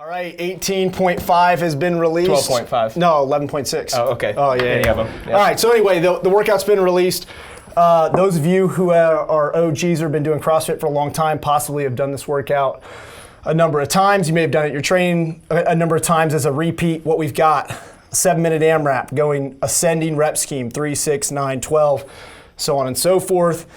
All right, 18.5 has been released. 12.5. No, 11.6. Oh, okay. Oh, yeah. Any of them. Yep. All right, so anyway, the workout's been released. Those of you who are OGs or have been doing CrossFit for a long time possibly have done this workout a number of times. You may have done it in your training a number of times as a repeat. What we've got, 7-minute AMRAP, going ascending rep scheme, 3, 6, 9, 12, so on and so forth.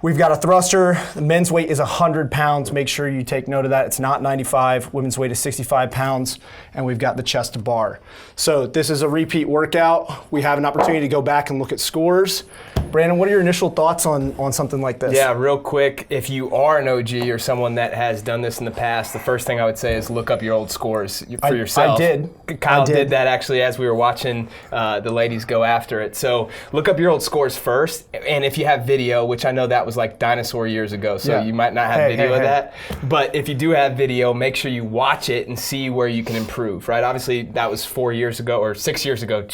We've got a thruster. The men's weight is 100 pounds. Make sure you take note of that. It's not 95. Women's weight is 65 pounds. And we've got the chest to bar. So this is a repeat workout. We have an opportunity to go back and look at scores. Brandon, what are your initial thoughts on something like this? Yeah, real quick, if you are an OG or someone that has done this in the past, the first thing I would say is look up your old scores for yourself. I did. Kyle did that actually as we were watching the ladies go after it. So look up your old scores first, and if you have video, which I know that was like dinosaur years ago, so you might not have video of that. But if you do have video, make sure you watch it and see where you can improve, right? Obviously, that was 4 years ago or 6 years ago.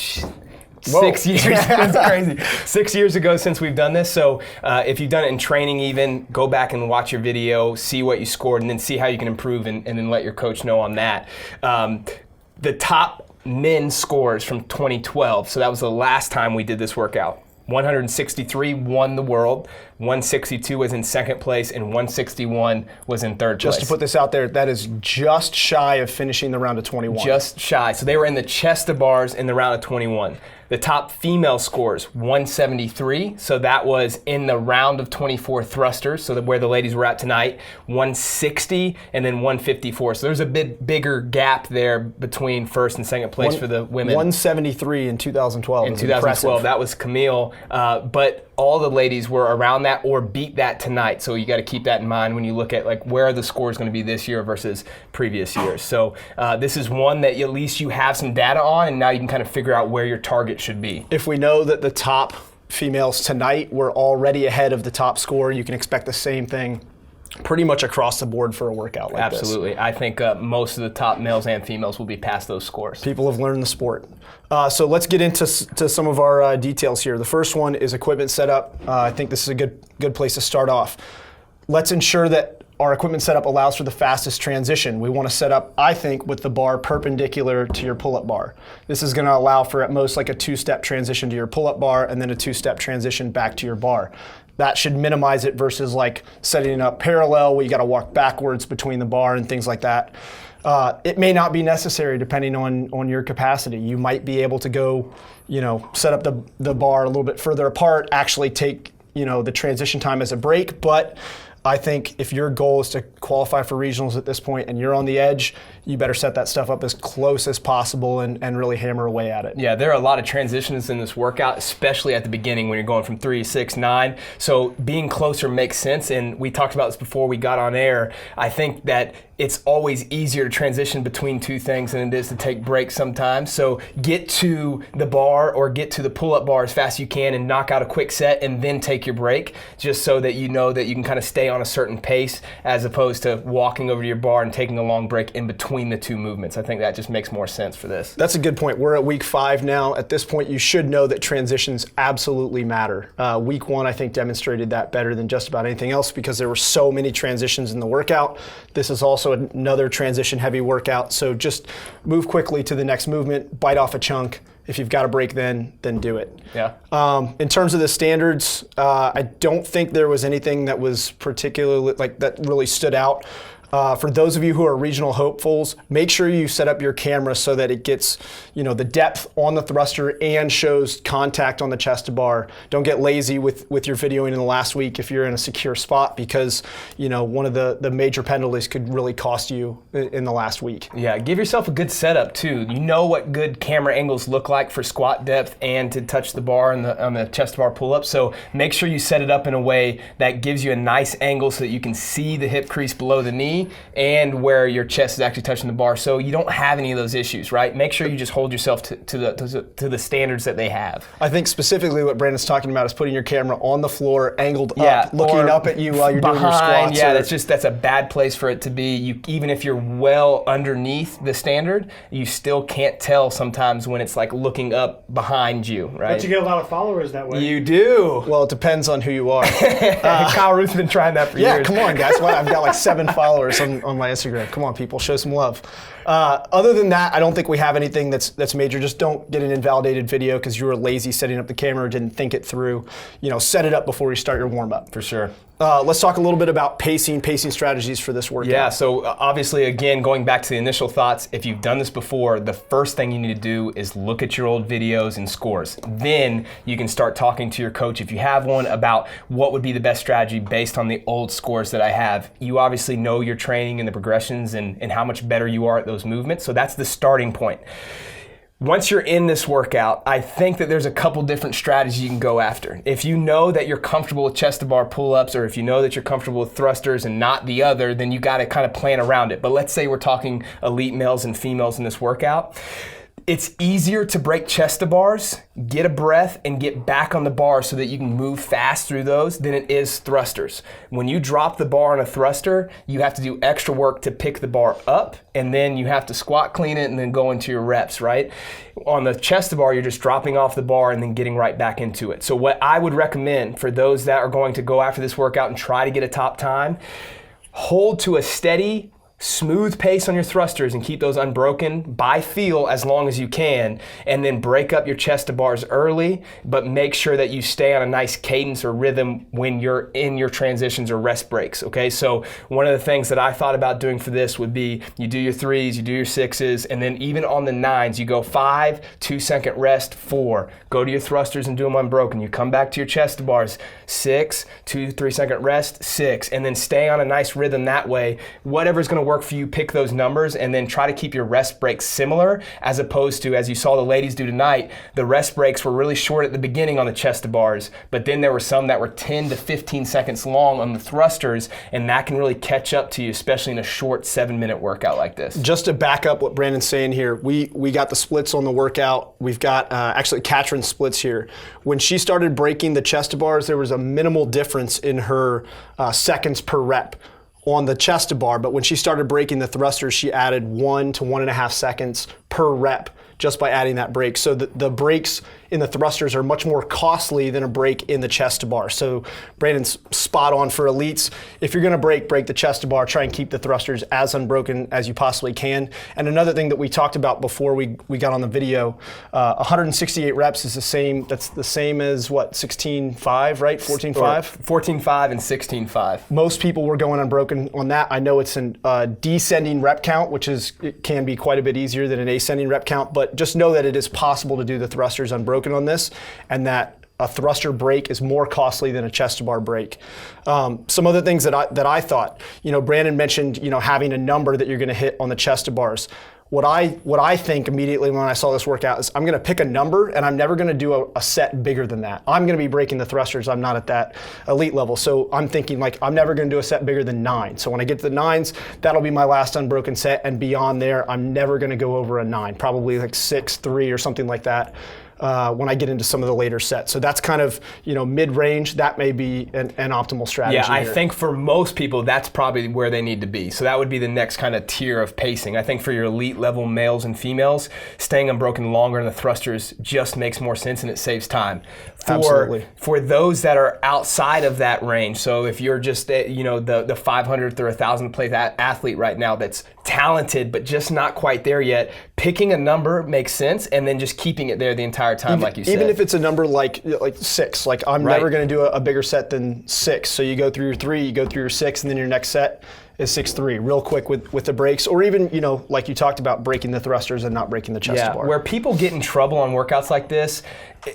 Whoa. 6 years, that's crazy. 6 years ago since we've done this. So if you've done it in training even, go back and watch your video, see what you scored, and then see how you can improve and then let your coach know on that. The top men's scores from 2012, so that was the last time we did this workout. 163 won the world, 162 was in second place, and 161 was in third place. Just to put this out there, that is just shy of finishing the round of 21. Just shy. So they were in the chest to bars in the round of 21. The top female scores, 173. So that was in the round of 24 thrusters, so where the ladies were at tonight, 160 and then 154. So there's a bit bigger gap there between first and second place for the women. 173 in 2012. In 2012, that was Camille. But all the ladies were around that or beat that tonight. So you got to keep that in mind when you look at like where are the scores going to be this year versus previous years. So this is one that at least you have some data on, and now you can kind of figure out where your target should be. If we know that the top females tonight were already ahead of the top score, you can expect the same thing pretty much across the board for a workout like this. Absolutely. I think most of the top males and females will be past those scores. People have learned the sport. So let's get into some of our details here. The first one is equipment setup. I think this is a good place to start off. Let's ensure that our equipment setup allows for the fastest transition. We want to set up, I think, with the bar perpendicular to your pull-up bar. This is going to allow for at most like a 2-step transition to your pull-up bar and then a 2-step transition back to your bar. That should minimize it versus like setting it up parallel where you got to walk backwards between the bar and things like that. It may not be necessary depending on your capacity. You might be able to go, set up the bar a little bit further apart, actually take, the transition time as a break, but I think if your goal is to qualify for regionals at this point and you're on the edge, you better set that stuff up as close as possible and really hammer away at it. Yeah, there are a lot of transitions in this workout, especially at the beginning when you're going from 3, 6, 9. So being closer makes sense, and we talked about this before we got on air. I think that it's always easier to transition between two things than it is to take breaks sometimes. So get to the bar or get to the pull-up bar as fast as you can and knock out a quick set and then take your break, just so that you know that you can kind of stay on a certain pace as opposed to walking over to your bar and taking a long break in between the two movements. I think that just makes more sense for this. That's a good point. We're at week 5 now. At this point, you should know that transitions absolutely matter. Week 1, I think, demonstrated that better than just about anything else because there were so many transitions in the workout. This is also another transition-heavy workout, so just move quickly to the next movement, bite off a chunk. If you've got a break then do it. Yeah. In terms of the standards, I don't think there was anything that was particularly, that really stood out. For those of you who are regional hopefuls, make sure you set up your camera so that it gets, the depth on the thruster and shows contact on the chest to bar. Don't get lazy with your videoing in the last week if you're in a secure spot because, one of the major penalties could really cost you in the last week. Yeah, give yourself a good setup too. You know what good camera angles look like for squat depth and to touch the bar on the chest to bar pull-up. So make sure you set it up in a way that gives you a nice angle so that you can see the hip crease below the knee and where your chest is actually touching the bar, so you don't have any of those issues, right? Make sure you just hold yourself to the standards that they have. I think specifically what Brandon's talking about is putting your camera on the floor, angled up, looking up at you while you're doing your squats. Yeah, that's a bad place for it to be. Even if you're well underneath the standard, you still can't tell sometimes when it's like looking up behind you, right? But you get a lot of followers that way. You do. Well, it depends on who you are. Kyle Ruth's been trying that for years. Yeah, come on, guys. Well, I've got like 7 followers on my Instagram. Come on, people, show some love. Other than that, I don't think we have anything that's major. Just don't get an invalidated video because you were lazy setting up the camera, didn't think it through. Set it up before you start your warm up. For sure. Let's talk a little bit about pacing strategies for this workout. Yeah, so obviously, again, going back to the initial thoughts, if you've done this before, the first thing you need to do is look at your old videos and scores. Then you can start talking to your coach, if you have one, about what would be the best strategy based on the old scores that I have. You obviously know your training and the progressions and how much better you are at those movements, so that's the starting point. Once you're in this workout, I think that there's a couple different strategies you can go after. If you know that you're comfortable with chest-to-bar pull-ups, or if you know that you're comfortable with thrusters and not the other, then you got to kind of plan around it. But let's say we're talking elite males and females in this workout. It's easier to break chest-to-bars, get a breath, and get back on the bar so that you can move fast through those than it is thrusters. When you drop the bar on a thruster, you have to do extra work to pick the bar up, and then you have to squat clean it and then go into your reps, right? On the chest-to-bar, you're just dropping off the bar and then getting right back into it. So what I would recommend for those that are going to go after this workout and try to get a top time, hold to a steady, smooth pace on your thrusters and keep those unbroken by feel as long as you can, and then break up your chest to bars early, but make sure that you stay on a nice cadence or rhythm when you're in your transitions or rest breaks, okay? So one of the things that I thought about doing for this would be you do your 3s, you do your 6s, and then even on the 9s, you go 5, 2-second rest, 4. Go to your thrusters and do them unbroken. You come back to your chest to bars, 6, 2, 3-second rest, 6, and then stay on a nice rhythm that way. Whatever's gonna work for you, pick those numbers, and then try to keep your rest breaks similar, as opposed to, as you saw the ladies do tonight, the rest breaks were really short at the beginning on the chest to bars, but then there were some that were 10 to 15 seconds long on the thrusters, and that can really catch up to you, especially in a short 7-minute workout like this. Just to back up what Brandon's saying here, we got the splits on the workout. We've got actually Katrin's splits here. When she started breaking the chest to bars, there was a minimal difference in her seconds per rep on the chest to bar, but when she started breaking the thrusters, she added 1 to 1.5 seconds per rep just by adding that break. So the breaks in the thrusters are much more costly than a break in the chest to bar. So Brandon's spot on for elites. If you're gonna break the chest to bar, try and keep the thrusters as unbroken as you possibly can. And another thing that we talked about before we got on the video, 168 reps is that's the same as what, 16.5, right? 14.5? 14.5 and 16.5. Most people were going unbroken on that. I know it's a descending rep count, it can be quite a bit easier than an ascending rep count, but just know that it is possible to do the thrusters unbroken on this, and that a thruster break is more costly than a chest to bar break. Some other things that I thought, Brandon mentioned, having a number that you're going to hit on the chest to bars. What I think immediately when I saw this workout is I'm going to pick a number, and I'm never going to do a set bigger than that. I'm going to be breaking the thrusters. I'm not at that elite level. So I'm thinking I'm never going to do a set bigger than 9. So when I get to the 9s, that'll be my last unbroken set. And beyond there, I'm never going to go over a 9, probably 6, 3 or something like that. When I get into some of the later sets. So that's kind of, mid-range. That may be an optimal strategy. Yeah, I think for most people, that's probably where they need to be. So that would be the next kind of tier of pacing. I think for your elite level males and females, staying unbroken longer in the thrusters just makes more sense, and it saves time. Absolutely. For those that are outside of that range, so if you're just, the 500th or 1,000th place athlete right now that's talented but just not quite there yet, picking a number makes sense, and then just keeping it there the entire time, like you said. Even if it's a number like 6, I'm never going to do a bigger set than 6. So you go through your 3, you go through your 6, and then your next set is 6-3, real quick with the breaks, or even, like you talked about, breaking the thrusters and not breaking the chest to bar. Where people get in trouble on workouts like this,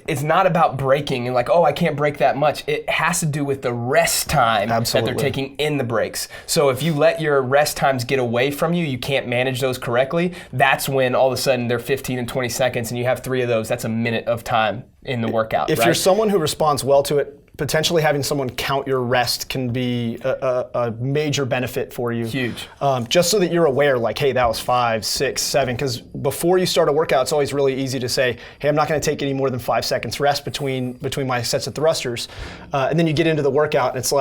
it's not about breaking and I can't break that much. It has to do with the rest time that they're taking in the breaks. So if you let your rest times get away from you, you can't manage those correctly, that's when all of a sudden they're 15 and 20 seconds and you have 3 of those. That's a minute of time in the workout. If you're someone who responds well to it, potentially having someone count your rest can be a major benefit for you. Huge. Just so that you're aware, hey, that was 5, 6, 7. Because before you start a workout, it's always really easy to say, hey, I'm not going to take any more than 5 seconds rest between my sets of thrusters. And then you get into the workout, and it's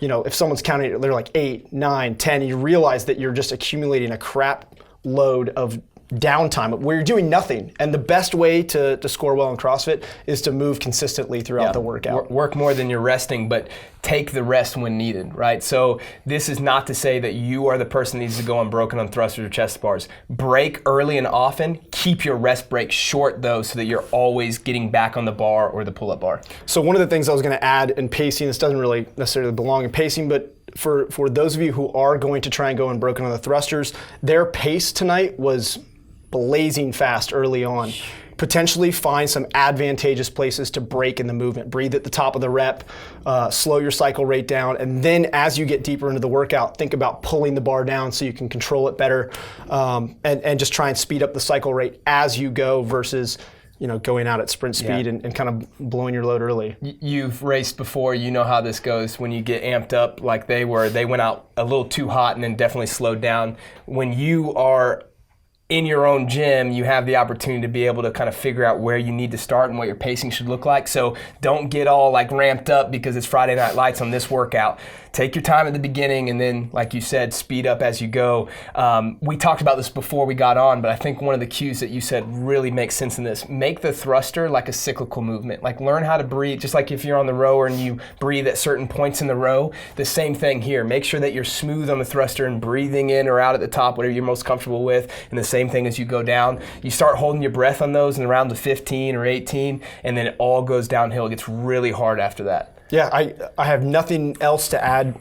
if someone's counting it, they're 8, 9, 10, and you realize that you're just accumulating a crap load of downtime where you're doing nothing. And the best way to score well in CrossFit is to move consistently throughout the workout. Work more than you're resting, but take the rest when needed, right? So this is not to say that you are the person that needs to go unbroken on thrusters or chest bars. Break early and often. Keep your rest break short though, so that you're always getting back on the bar or the pull-up bar. So one of the things I was going to add in pacing, this doesn't really necessarily belong in pacing, but for those of you who are going to try and go unbroken on the thrusters, their pace tonight was blazing fast early on. Potentially find some advantageous places to break in the movement. Breathe at the top of the rep, slow your cycle rate down, and then as you get deeper into the workout, think about pulling the bar down so you can control it better, and just try and speed up the cycle rate as you go versus going out at sprint speed and kind of blowing your load early. You've raced before, you know how this goes when you get amped up like they were. They went out a little too hot and then definitely slowed down. When you are in your own gym, you have the opportunity to be able to kind of figure out where you need to start and what your pacing should look like. So don't get all like ramped up because it's Friday Night Lights on this workout. Take your time at the beginning and then, like you said, speed up as you go. We talked about this before we got on, but I think one of the cues that you said really makes sense in this. Make the thruster like a cyclical movement. Like learn how to breathe, just like if you're on the rower and you breathe at certain points in the row, the same thing here. Make sure that you're smooth on the thruster and breathing in or out at the top, whatever you're most comfortable with, and the same thing as you go down. You start holding your breath on those in around the 15 or 18, and then it all goes downhill. It gets really hard after that. Yeah, I have nothing else to add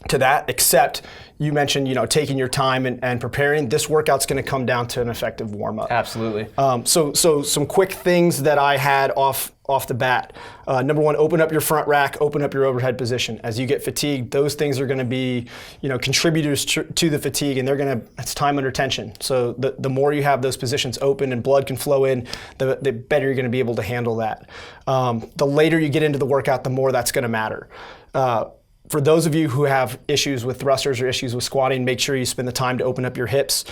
to that except you mentioned taking your time and preparing. This workout's going to come down to an effective warm-up. Absolutely. So some quick things that I had off the bat. Number one, open up your front rack, open up your overhead position. As you get fatigued, those things are going to be contributors to the fatigue, and it's time under tension. So the more you have those positions open and blood can flow in, the better you're going to be able to handle that. The later you get into the workout, the more that's going to matter. For those of you who have issues with thrusters or issues with squatting, make sure you spend the time to open up your hips.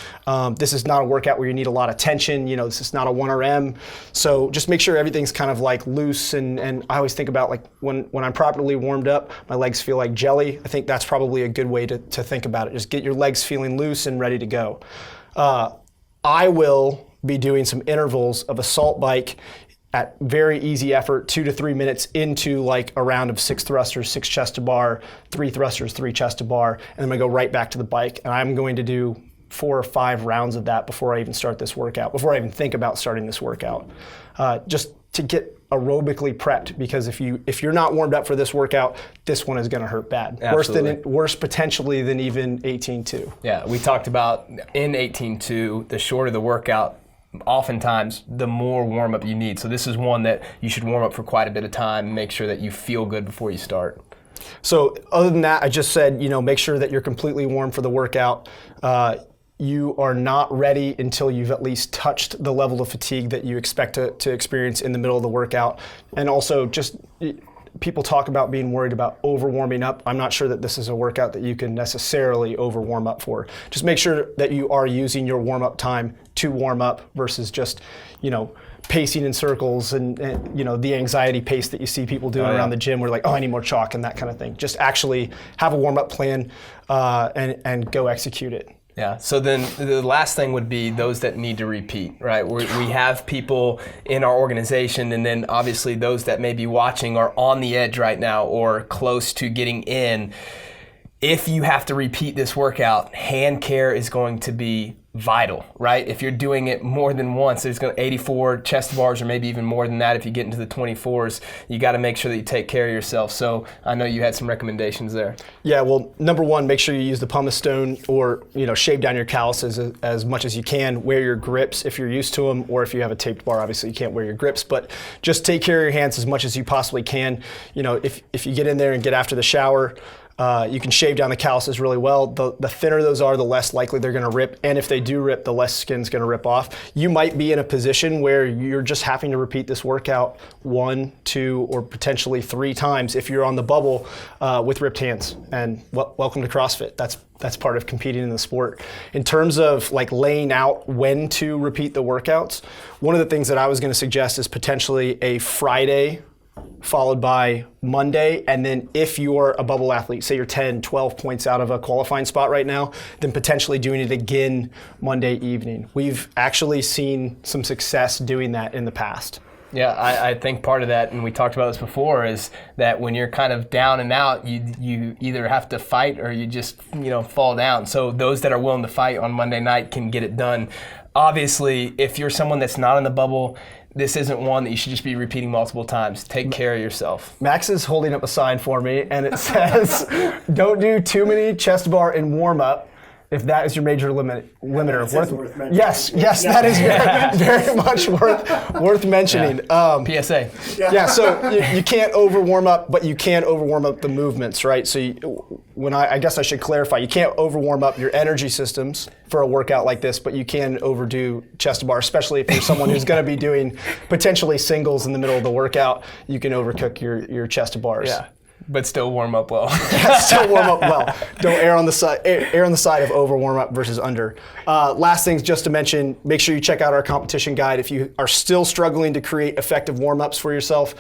This is not a workout where you need a lot of tension. This is not a 1RM. So just make sure everything's kind of like loose. And I always think about like when I'm properly warmed up, my legs feel like jelly. I think that's probably a good way to think about it. Just get your legs feeling loose and ready to go. I will be doing some intervals of assault bike at very easy effort, 2 to 3 minutes into like a round of 6 thrusters, 6 chest to bar, 3 thrusters, 3 chest to bar, and I'm gonna go right back to the bike. And I'm going to do 4 or 5 rounds of that before I even start this workout, before I even think about starting this workout. Just to get aerobically prepped, because if you're not warmed up for this workout, this one is gonna hurt bad. Absolutely. Worse potentially than even 18-2. Yeah, we talked about in 18-2, the shorter the workout, oftentimes the more warm up you need. So this is one that you should warm up for quite a bit of time and make sure that you feel good before you start. So other than that, I just said, make sure that you're completely warm for the workout. You are not ready until you've at least touched the level of fatigue that you expect to experience in the middle of the workout. And also just people talk about being worried about over warming up. I'm not sure that this is a workout that you can necessarily over warm up for. Just make sure that you are using your warm up time to warm up versus just, pacing in circles and the anxiety pace that you see people doing around the gym where like, I need more chalk and that kind of thing. Just actually have a warm up plan and go execute it. Yeah, so then the last thing would be those that need to repeat, right? We have people in our organization, and then obviously those that may be watching are on the edge right now or close to getting in. If you have to repeat this workout, hand care is going to be vital, right? If you're doing it more than once, there's going to 84 chest bars or maybe even more than that. If you get into the 24s, you got to make sure that you take care of yourself. So I know you had some recommendations there. Yeah, well, number one, make sure you use the pumice stone or, shave down your calluses as much as you can. Wear your grips if you're used to them, or if you have a taped bar, obviously you can't wear your grips, but just take care of your hands as much as you possibly can. If you get in there and get after the shower, you can shave down the calluses really well. The thinner those are, the less likely they're going to rip. And if they do rip, the less skin's going to rip off. You might be in a position where you're just having to repeat this workout 1, 2, or potentially 3 times if you're on the bubble with ripped hands. And welcome to CrossFit. That's part of competing in the sport. In terms of like laying out when to repeat the workouts, one of the things that I was going to suggest is potentially a Friday followed by Monday, and then if you're a bubble athlete, say you're 10, 12 points out of a qualifying spot right now, then potentially doing it again Monday evening. We've actually seen some success doing that in the past. Yeah, I think part of that, and we talked about this before, is that when you're kind of down and out, you either have to fight or you just fall down. So those that are willing to fight on Monday night can get it done. Obviously, if you're someone that's not in the bubble, this isn't one that you should just be repeating multiple times. Take care of yourself. Max is holding up a sign for me, and it says, "Don't do too many chest bar in warm up. If that is your major limiter." Worth mentioning. Yes, that is very much worth mentioning. PSA. Yeah, so you can't over warm up, but you can over warm up the movements, right? So I guess I should clarify, you can't over warm up your energy systems for a workout like this, but you can overdo chest to bar, especially if you're someone who's going to be doing potentially singles in the middle of the workout. You can overcook your chest to bars. Yeah. But still warm up well. Still warm up well. Don't err on the side of over warm up versus under. Last things just to mention, make sure you check out our competition guide. If you are still struggling to create effective warm ups for yourself,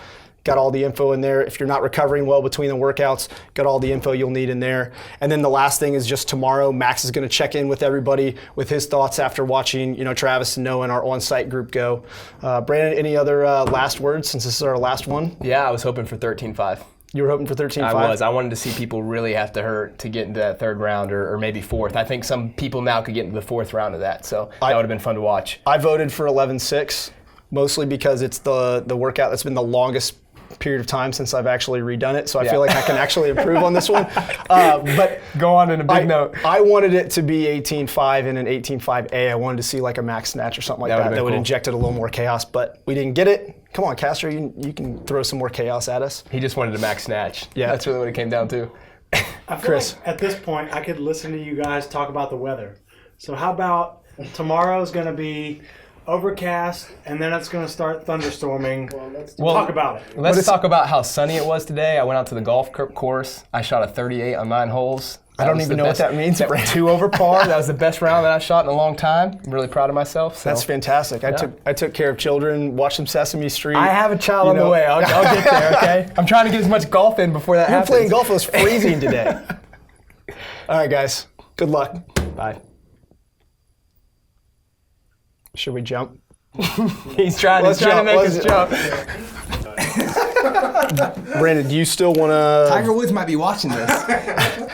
got all the info in there. If you're not recovering well between the workouts, got all the info you'll need in there. And then the last thing is just tomorrow, Max is going to check in with everybody with his thoughts after watching Travis and Noah and our on-site group go. Brandon, any other last words since this is our last one? Yeah, I was hoping for 13-5. You were hoping for 13-5? I was. I wanted to see people really have to hurt to get into that third round or maybe fourth. I think some people now could get into the fourth round of that, so that would have been fun to watch. I voted for 11-6, mostly because it's the workout that's been the longest period of time since I've actually redone it, so I feel like I can actually improve on this one. But go on in a big note. I wanted it to be 18-5 and an 18-5A. I wanted to see like a max snatch or something like that would inject it a little more chaos, but we didn't get it. Come on, Castro, you can throw some more chaos at us. He just wanted a max snatch. Yeah. That's really what it came down to. I feel Chris. like at this point, I could listen to you guys talk about the weather. So how about tomorrow's going to be overcast, and then it's going to start thunderstorming. Talk about it. Let's talk about how sunny it was today. I went out to the golf course. I shot a 38 on 9 holes. I don't even know what that means. 2 over par. That was the best round that I shot in a long time. I'm really proud of myself. So. That's fantastic. I took care of children, watched some Sesame Street. I have a child on the way. I'll get there, okay? I'm trying to get as much golf in before that happens. Playing golf was freezing today. All right, guys. Good luck. Bye. Should we jump? He's trying to make us jump. Brandon, do you still want to... Tiger Woods might be watching this.